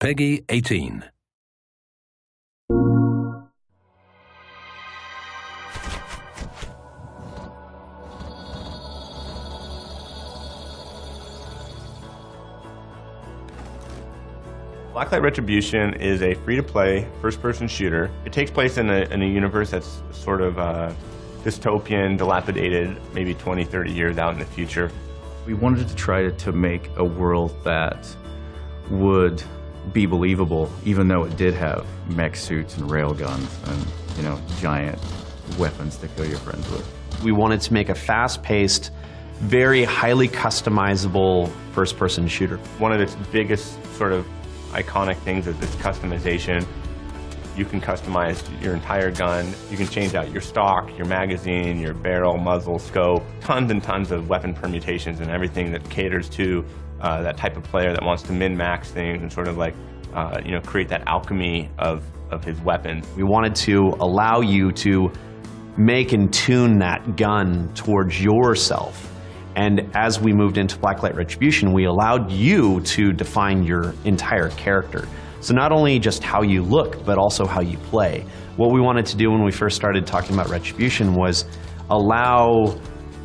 Peggy 18. Blacklight Retribution is a free-to-play, first-person shooter. It takes place in a universe that's sort of dystopian, dilapidated, maybe 20, 30 years out in the future. We wanted to try to make a world that would be believable, even though it did have mech suits and railguns and, giant weapons to kill your friends with. We wanted to make a fast-paced, very highly customizable first-person shooter. One of its biggest sort of iconic things is this customization. You can customize your entire gun. You can change out your stock, your magazine, your barrel, muzzle, scope, tons and tons of weapon permutations and everything that caters to that type of player that wants to min-max things and sort of like, create that alchemy of his weapons. We wanted to allow you to make and tune that gun towards yourself. And as we moved into Blacklight Retribution, we allowed you to define your entire character. So not only just how you look, but also how you play. What we wanted to do when we first started talking about Retribution was allow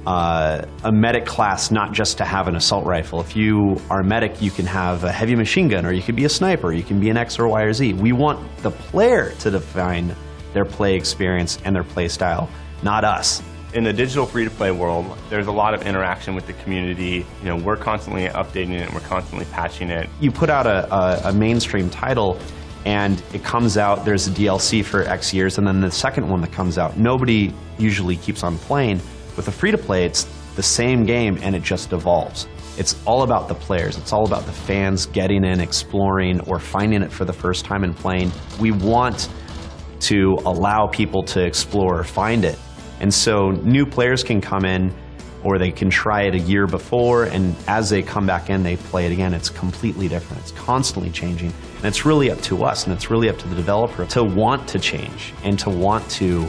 a medic class not just to have an assault rifle. If you are a medic, you can have a heavy machine gun, or you could be a sniper, you can be an X or Y or Z. We want the player to define their play experience and their play style, not us. In the digital free-to-play world, there's a lot of interaction with the community. We're constantly updating it, we're constantly patching it. You put out a mainstream title, and it comes out, there's a DLC for X years, and then the second one that comes out, nobody usually keeps on playing. With a free-to-play, it's the same game, and it just evolves. It's all about the players. It's all about the fans getting in, exploring, or finding it for the first time and playing. We want to allow people to explore or find it. And so new players can come in, or they can try it a year before, and as they come back in, they play it again. It's completely different. It's constantly changing. And it's really up to us, and it's really up to the developer to want to change and to want to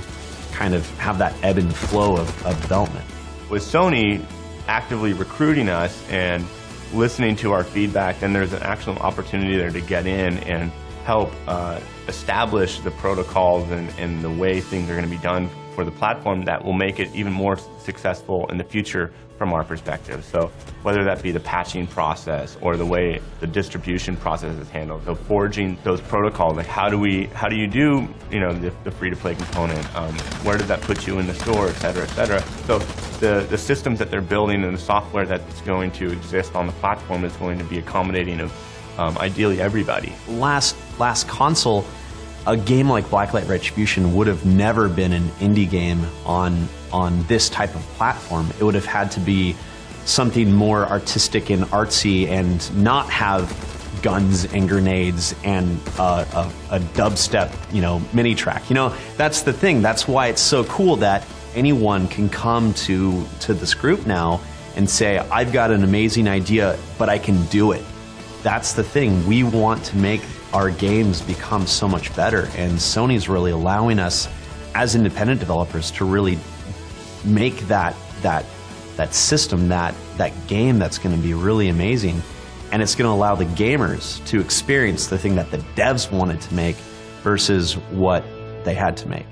kind of have that ebb and flow of development. With Sony actively recruiting us and listening to our feedback, then there's an actual opportunity there to get in and help establish the protocols and the way things are going to be done for the platform that will make it even more successful in the future from our perspective. So whether that be the patching process or the way the distribution process is handled, so forging those protocols, like how do you do the free-to-play component, where does that put you in the store, et cetera, et cetera. So the systems that they're building and the software that's going to exist on the platform is going to be accommodating of ideally everybody. Last console, a game like Blacklight Retribution would have never been an indie game on this type of platform. It would have had to be something more artistic and artsy and not have guns and grenades and a dubstep, mini track. That's the thing. That's why it's so cool that anyone can come to this group now and say, I've got an amazing idea, but I can do it. That's the thing. We want to make our games become so much better, and Sony's really allowing us as independent developers to really make that system, that game that's going to be really amazing, and it's going to allow the gamers to experience the thing that the devs wanted to make versus what they had to make.